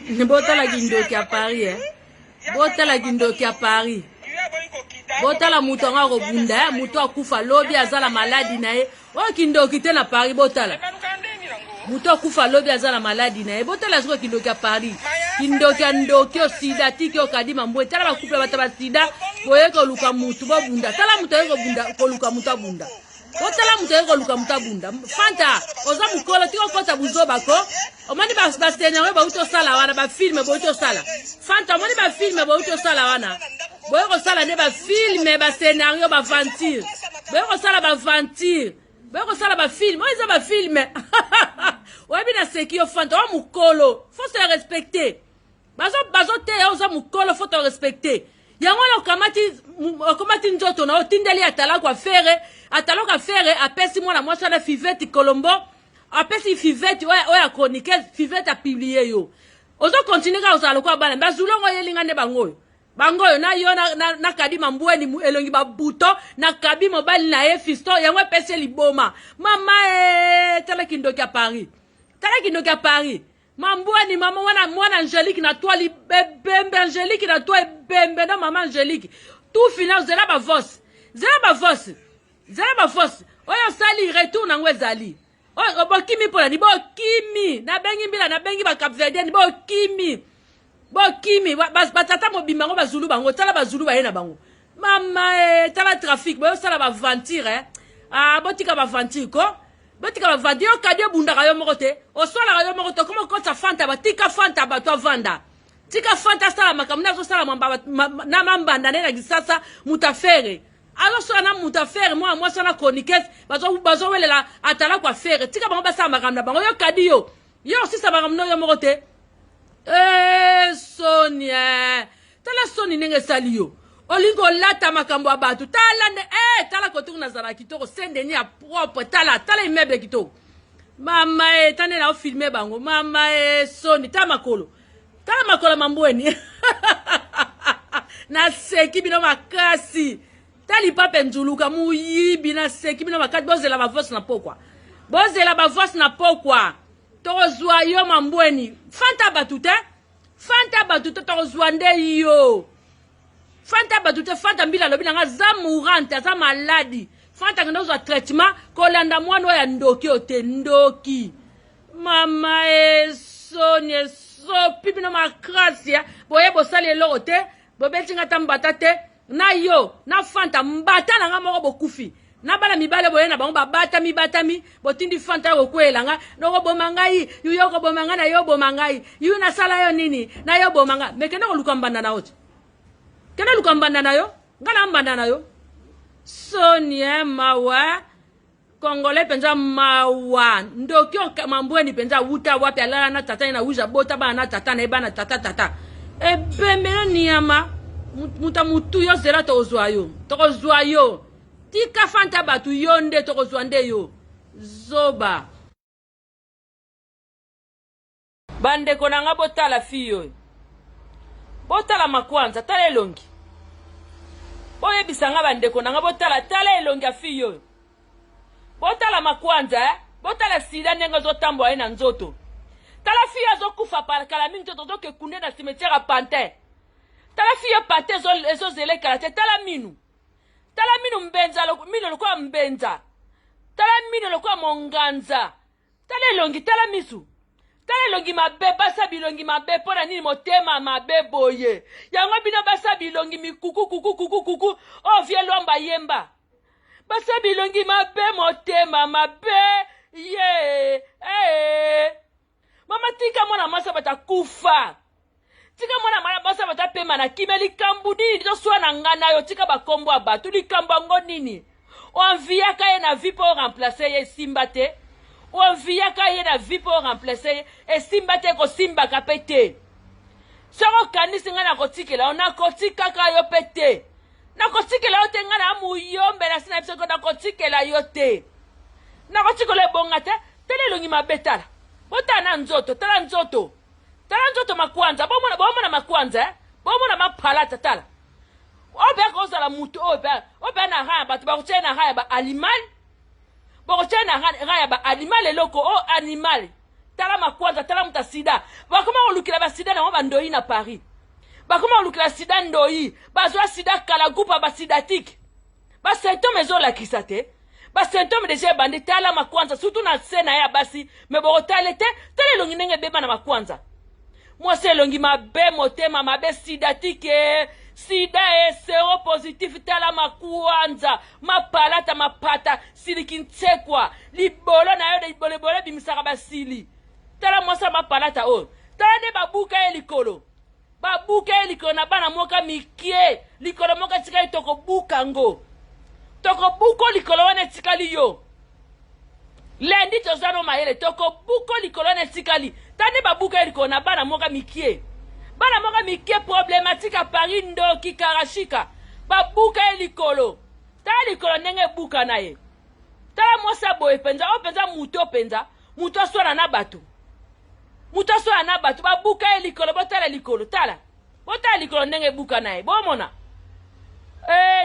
Botala kindoki à Paris, hein. Botala kindoki à Paris. Botala mutonga robunda, muto akufa lobi azala maladi nae. O kindoki te na Paris botala. Muto akufa lobi azala maladi nae. Botala ziko kindoki à Paris. Kindoki andoki o sida tiki o kadima mbwe. Tala ba couple bataba sida. Boye ko luka mutu bo bunda. Tala muto ko bunda ko luka muta bunda. Botala muto ko luka muta bunda. Fanta oza mukolo tiko kota buzoba ko. Omani ba scenario ba uto sala wana ba film ba uto sala. Fanta omani ba film ba uto sala wana. Boye ko sala ne ba film ba scenario ba vampire. Boye ko sala ba vampire. Boye ko sala ba film. Oza ba film. Oyebi na seki yo Fanta o mukolo. Faut se respecter. Bazo te oza mukolo faut te respecter. Yango na okamati njoto na otindeli atala kwa fere apesi mwana mwasa na Fivette Colombo apesi Fivette oya chroniqueuse Fivette a publié yo ozo continue ka osala kwa bana bazulongo yelinga ne bangoyo na yo na kadima mbweni elongi babuto na kabi mobile na ye fisto yango apesi liboma mama tala kindoki à Paris Mambouani, maman, moi, Angélique, na toi, bembe, Angélique, na toi, bembe, non, maman, Angélique. Tout finance, zela ba vos. Oyo sali, retourne en Wezali. Oyo, bo kimi pola, ni bo kimi. Na bengi mbila, na bengi ba kapverdienne, bo kimi. Batata mobimango, ba zulu bango, tala ba zulu ba yena bango. Mama, tala trafic, bo yo sala ba vantire, botika ba vantire, ko? Botika ba vandi yo kadio bunda kayo mokote o swala kayo mokote como kota Fanta ba tika Fanta ba to vanda tika Fanta sala makamna so sala mamba na mambanda na gisasa mutafere alo so na mutafere moi sana chroniqueuse bazo welela atala kwa fere tika bango basala makamna bango yo kadio yo sisa makamna yo mokote Sonia tala Sonia nenge saliyo Olingo lata makambo abatu tala tala kotu na zara kitoko sendeni a propre tala immeuble kitoko mama tane na filmer bango mama Soni tala makolo mambweni na seki bino makasi tali papa nzuluka muyibi na seki bino makati bozela ba voice na pokwa tozwa yo mambweni Fanta batute tozwa nde yo Fanta batute Fanta mbila lobi nga za mourante za maladi Fanta ngendo zo traitement kolanda mwana ya ndoki ote ndoki mama Sonia so pipi na makrasia boye bosali eloko te bobeti ngata mbata te na yo na Fanta mbata na nga moko bokufi na bala mibale boye na bango babatami botindi Fanta kokwela nga noko bomangai yo ko bomanga na yo bomangai yu na sala yo nini na yo bomanga mekenda ko lukambanda na ote kena lukambanda na yo ngana mbanda na yo Sonia mawa Congolais penza mawa ndoki mambweni penza wuta wapi alala na tata na uja bota bana na tata na ebana tata ebembe niyama mutu yo zera tozwa yo tika Fanta batu yo nde tozwa nde yo zoba bande konanga botala fiyo botala makwanza tala elongi boye bisanga bandeko nanga botala tala elongi afiyo botala makwanza botala sida nenga zo tambo na nzoto tala fiyo zo kufa par kala mingi to ke kunde na cimetière a Pantin tala fiyo Pantin zo zele kala tala minu mbenza minu lokwa mbenza tala minu lokwa monganza tala elongi tala misu tala longi mabe basa bilongi mabe pona nini motema mabe boye yango bino basa bilongi mikuku o vie lomba yemba basa bilongi mabe motema mabe ye mama tika mwana masa bata kufa tika mwana basa bata pema na kimeli kambudi ndo swana ngana yo tika bakombo abatu likambo ngo nini on via ka na vie pour remplacer ye simbate on via ka na vie pour remplacer et simbate ko simba kapete soko kanisi ngana kotikela ona kotika ka yo pete na kotikela yo te ngana mu yombe na sina biso ko na kotikela yo te na kotikela bonga te tele longi mabetala botana nzoto tala nzoto makwanza bomona makwanza bomona maphala tatala obe ko sala mutu obe na haya batu ba kuchena haya ba animal ba kuchena haya ba animal eloko o animal tala makwanza tala muta sida bakoma olukila ba sida na bandoi na Paris bakoma olukila sida ndoi bazwa sida kala groupe ba sidatique ba symptôme ezola kisate ba symptôme déjà bandi tala makwanza surtout na sena ya basi me borotale te tala longi nenge beba na makwanza moi c'est longi mabe motema mabe sidatique sida sero positif tala makwanza mapalata mapata silikintekwa libolo na yo de libolo bimisaka basili tala mwasa mapalata o tala ne babuka elikolo na bana moka mikie likolo moka tikali toko bukango toko buko likolo wana tikali yo lendi tozano mayele toko buko likolo wana tikali tane babuka elikolo na bana moka mikie problématique à Paris ndoki karashika babuka elikolo tala likolo ndenge buka na ye tala mwasa boye penza o penza muto swana na bato babuka elikolo botala likolo tala botala likolo ndenge buka na ye bomona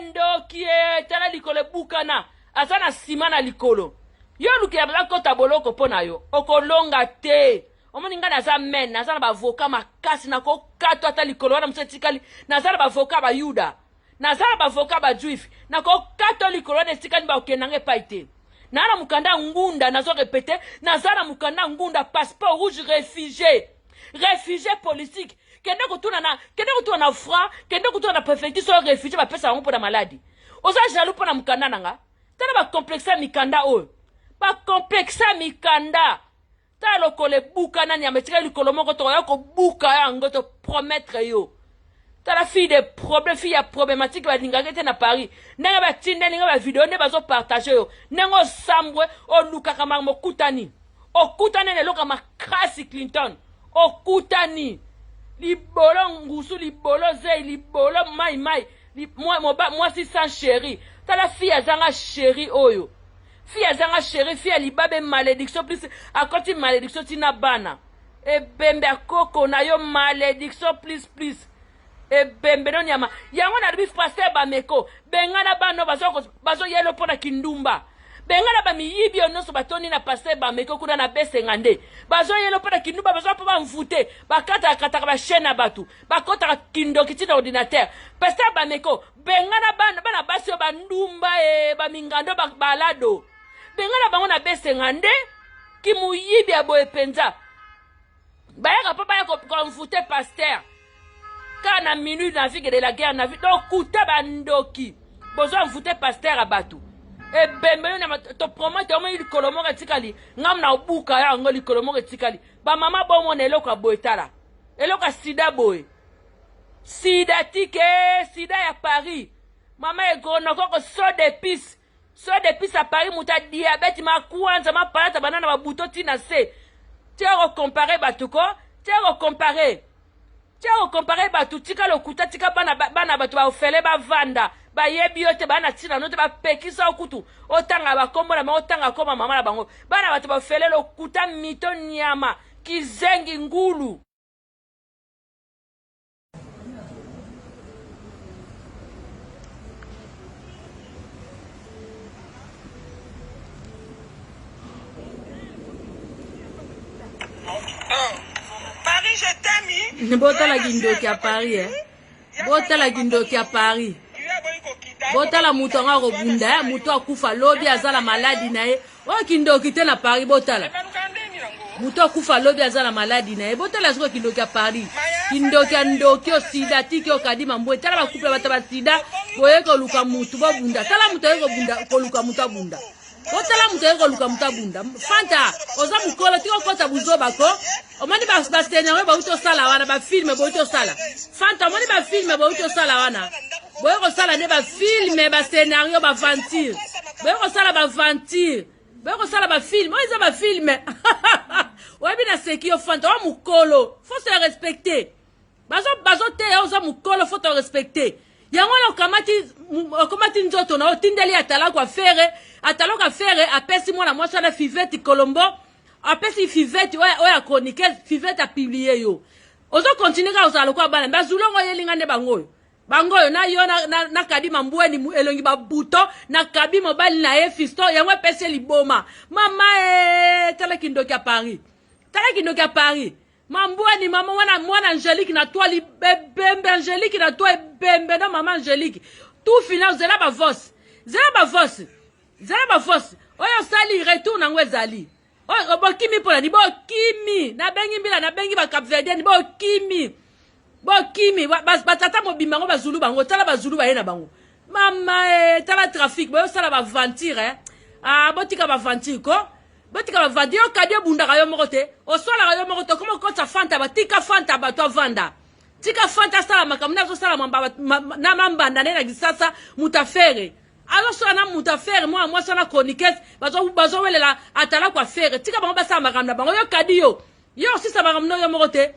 ndoki tala likolo buka na aza na sima na likolo yo luki ya kota boloko pona yo okolonga te omoni nga naza men naza na bavoka makasi na kokato ata likolo wana mosu etikali naza na bavoka bayuda naza na bavoka bajuif na kokato likolo wana etikali bakokendanga epai te na mukanda ngunda nazo répéter naza na mukanda ngunda passeport rouge réfugié politique kende kutuna na fra kende kutuna na préfecture so réfugié bapesa bango mpona maladi oza jaloux mpona mukanda nanga tala bakomplexe mikanda oyo bakomplexe mikanda tala lokole buka nani ametika likolo moko tokoya kobuka yango to promettre yo tala fille de problème fille ya problématique balingaka te na Paris ndenge batinde ndenge bavideo nde bazopartage yo ndenge osambwe olukaka makambo okutani neloka makasi Clinton okutani libolo ngusu libolo zei libolo mai mwasi sans chéri tala fille azanga chéri oyo fille ya libabe malédiction plus akoti malédiction tina bana ebembe akoko na yo malédiction plus ebembe no nyama yango na bifu pasteur bameko bengana bano bazo yelo pona kindumba bengana bamiyibi onyoso batoni na pasteur bameko kuna na besengande bazo yelo pona kindumba bazo pa bamvute bakata ba chaîne batu bakota kindoki tina ordinateur pasteur bameko bengana bana basi bandumba bamingando balado bengana bango na besengande ki muyibi aboye penza bayaka pa baya konfute pasteur kana minute na vie de la guerre na vie donc kuta bandoki bozo mfute pasteur abatu ebembe na to promote o mo likolomo etikali ngam na obuka ya ngo likolomo etikali ba mama bomo na eloko boetala eloko sida boy sida ya Paris mama egono koko so d'épices à Paris muta diabète ma kwanza ma palata banana ba buto tina se tiako comparer batuko tiako comparer batu tika lokuta tika bana batu ba ofele ba vanda ba yebi yote bana tina note ba pekisa okutu otanga ba kombo na otanga koma mama na bango bana batu ba ofele lokuta mito nyama kizengi ngulu Paris, je t'aime. Botala kindoki a Paris, botala kindoki a Paris. Botala muto nga robunda, muto akufa lobi azala maladi na ye. O kindoki te na Paris botala. Muto akufa lobi azala maladi na ye. Botala ziko kindoki a Paris. Kindoki a ndoki o sida tiki o kadima mbwe. Tala bakupla bataba sida boye ko luka mutu bunda. Tala muto yeko bunda ko luka mutu bunda. Botala muto yeko luka mutu bunda. Fanta oza mukolo tiko kota buzo bako. Omani ba scenario ba uto sala wana ba film ba uto sala. Fanta omani ba film ba uto sala wana. Boye ko sala ne ba film ba scenario ba vampire. Boye ko sala ba vampire. Boye ko sala ba film. Oza ba film. Oyebi na seki yo Fanta o mukolo. Faut se respecter. Bazo te oza mukolo faut te respecter. Yango na okamati nzoto na otindeli atala kwa fere apesi mwana mwasa na Fivette Colombo apesi Fivette oya chronique Fivette a publié yo ozo continue ka osala kwa bana bazulongo yelinga nde bangoyo na yo na kadima mbweni elongi babuto na kabi mobile na ye fisto yango pese liboma mama tala kindoki a Paris tala kindoki ya Paris mambwani mama mwana Angélique na toi bembe Angélique na toi bembe na mama Angélique tout final zela ba voce oyo sali retour na ngwezali oyo bokimi pola ni bokimi na bengi mbila na bengi ba Cap-Verdien bokimi batata mobimba ngo bazulu bango tala bazulu bayena bango mama tala trafic boyo sala ba ventire botika ba ventire ko botika ba ventire yo kadi bundaka yo moko te oswala yo moko te komo kota fanta batika fanta bato vanda tika fanta sala makamna so sala na mambanda na gisasa mutafere alors so na mutafere moi so na chroniqueuse bazo welela atala kwa fere tika bango basala makamna bango yo kadi yo sisa makamna yo moko te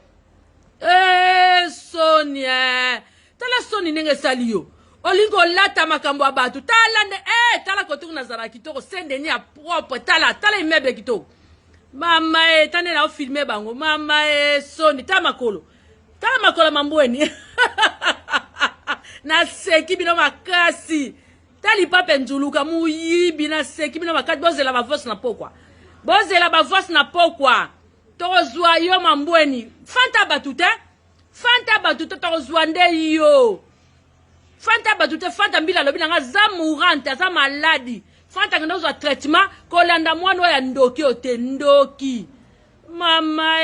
Sonia tala Sonia nenge sali yo olingo lata makambo abatu tala tala kotu na zara kitoko sende ni a propre tala immeuble kitoko mama tane na filmer bango mama Sonia tala makolo mambweni na seki bino makasi tali papa nzuluka muyibi na seki bino makati bozela ba voice na pokwa tozwa yo mambweni fanta batute tozwa nde yo fanta batute fanta mbila lobi nanga za mourante za maladi fanta ngendo zwa traitement kolanda mwana ya ndoki ote ndoki mama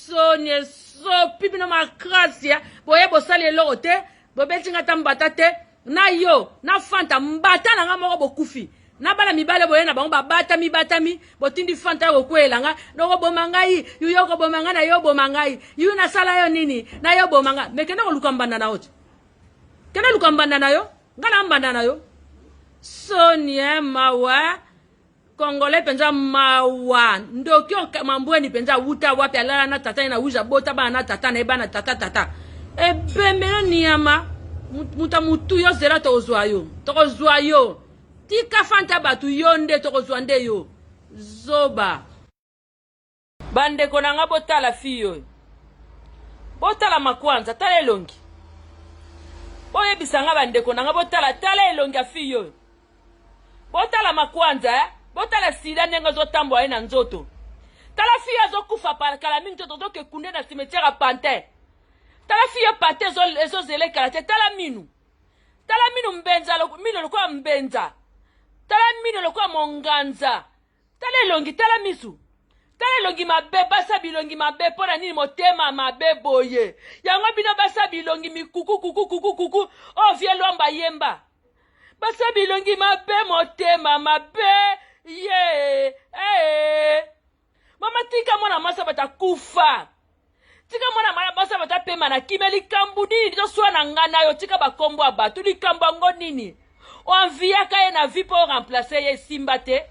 Sonia so pipi na makrasia boye bosali eloko te bobetinga tambata te na yo na fanta mbata nanga moko bokufi na bala mibale boye na bango babatami botindi fanta yo kwelanga noko bomangai yo ko bomanga na yo bomangai yu na sala yo nini na yo bomanga mekena ko lukambanda na ote kena lukambanda na yo ngala mbanda na yo Sonia mawa Congolais penza mawa ndoki mambweni penza wuta wapi alala na tata na uja bota bana na tata na ebana tata ebemelo niyama mutu yo zera tozwa yo tika fanta batu yonde tokozwa nde yo zoba bandeko nanga botala fiyo botala makwanza tala elongi boyebisanga bandeko nanga botala tala elongi ya fiyo botala makwanza botala sida ndenge zotambwa ye na nzoto tala fiyo azokufa kala mingi to tozokekunde na cimetière ya Pantin tala fiyo pate ezozelekala te tala minu mbenza mino lokola mbenza tala mino lokola monganza tala elongi tala misu tala elongi mabe basa bilongi mabe mpona nini motema mabe boye yango bino basa bilongi mikuku o vie lwamba yemba basa bilongi mabe motema mabe ye mama tika mwana masa batakufa tika mwana basa batapema na kime likambu nini toswa na ngana yo tika bakombo abatu likambu ngo nini onviaka ye na vie pour remplacer ye simba te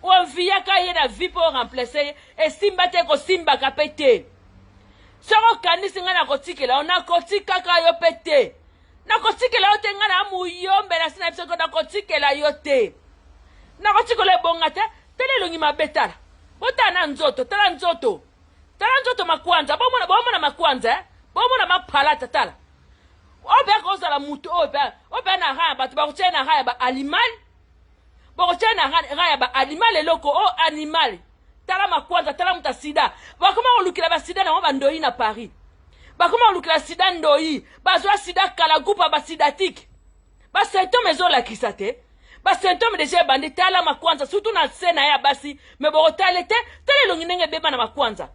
onviaka ye na vie pour remplacer ye esimba te kosimbaka pe te soko kanisi nga na kotikela yo nakotikaka yo pe te nakotikela yo te nga na muyombela sina biso nakotikela yo te nakotikela ebonga te tala elongi mabe tala botala na nzoto tala nzoto makwanza bomona makwanza bomona mapalata tala obe kozala mutu obe na haya batu bakutia na haya ba animal bakutia na haya ba animal eloko o animal tala makwanza tala muta sida bakoma olukila ba sida na bandoi na Paris bakoma olukila sida ndoi bazwa sida kala gupa ba sidatique ba symptômes ezola kisate ba symptômes déjà bandi tala makwanza surtout na sena ya basi me bokotale te tala elongi ndenge beba na makwanza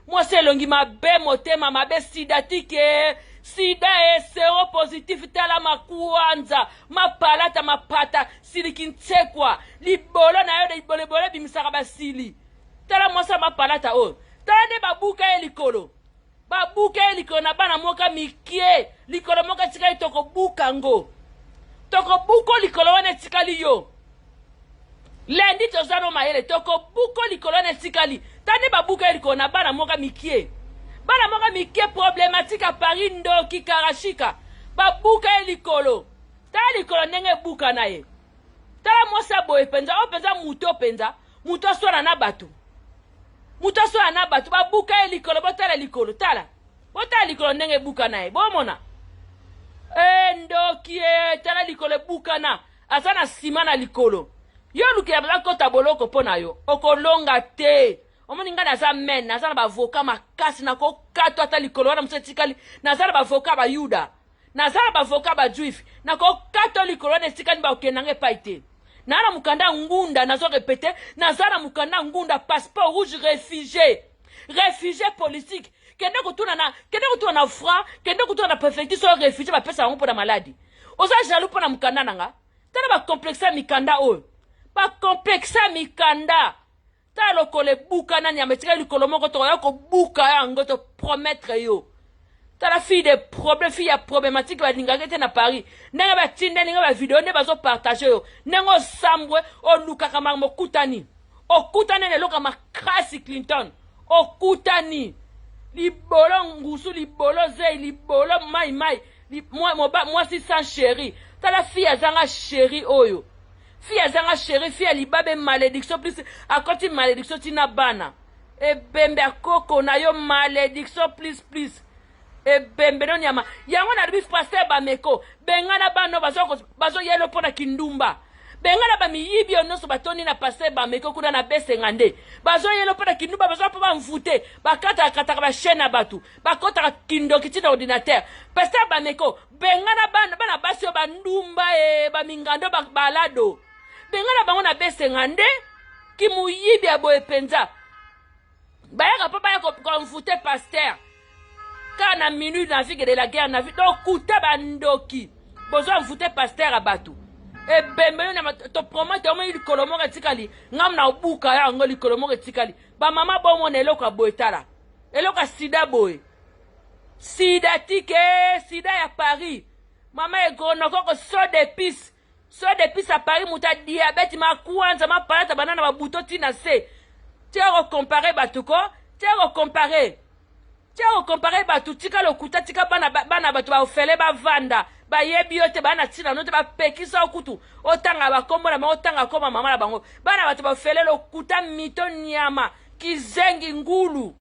mwasi elongi mabe motema mabe sidatique sida sero positif tala makwanza mapalata mapata siliki ntekwa libolo na yo de libolo bimisaka basili tala mwasa mapalata o tala de babuka elikolo na bana moka mikie likolo moka tikali toko buko likolo wana tikali yo lendi tozano mayele toko buko likolo wana tikali tande babuka elikolo na bana moka mikie problématique à Paris ndoki karashika babuka elikolo tala likolo ndenge buka na ye tala mwasa boye penza muto aswana na batu babuka elikolo botala likolo tala botala likolo ndenge buka na ye bomona ndoki tala likolo buka na asa na sima na likolo yo lukila bakota boloko pona yo okolonga te omoni nga naza men naza na bavoka makasi nakokato ata likolo wana mosu etikali naza na bavoka bayuda naza na bavoka bajuif nakokato likolo wana etikali bakokendanga epai te naa na mukanda ngunda nazo repete naza na mukanda ngunda passeport rouge réfugié politique kende kutuna na fra kende kutuna na préfecture so réfugié bapesa yango mpona maladi oza jaloux mpona mukanda nanga tala bakomplexe mikanda oyo bakomplexe mikanda ta lokole buka nani ametika likolo moko to yako buka yango to promettre yo ta la fille de problème fille ya problématique ba lingaka na Paris ndenge ba tinde ndenge ba vidéo ne bazo partager yo ndenge sambwe o luka kama mokutani okutani ne loka makrasi Clinton okutani libolo ngusu libolo ze libolo mai moi si sans chéri ta la fille azanga chéri oyo fille azanga chéri fille libabe malédiction plus akoti malédiction tina bana e bembe akoko na yo malédiction plus e bembe no nyama yango na bifu pasteur bameko bengana bano bazo yelo pona kindumba bengana ba miyibi onoso batoni na pasteur bameko kuna na besenga nde bazo yelo pona kindumba bazo pa mvute bakata ba chaîne batu bakota kindoki tina ordinateur pasteur bameko bengana bana basio bandumba ba mingando balado bengana bango na besenga nde ki muyibi aboye penza bayaka pa baya ko mvute pasteur kana minute na vie de la guerre na vie donc kuta bandoki bozo mvute pasteur abatu e bembe na to promote omo ili kolomo etikali ngam na obuka ya ngoli kolomo etikali ba mama bomo na eloko boetala eloko sida boy sida ya Paris mama egono koko so d'épices à Paris muta diabète ma kuanza ma palata banana ba buto tina se tiaro comparer batuko tiaro comparer batu tika lokuta tika bana batu ba ofele ba vanda ba yebi yote bana tina note ba pekisa okutu otanga ba kombo na otanga koma mama na bango bana batu ba ofele lokuta mito nyama kizengi ngulu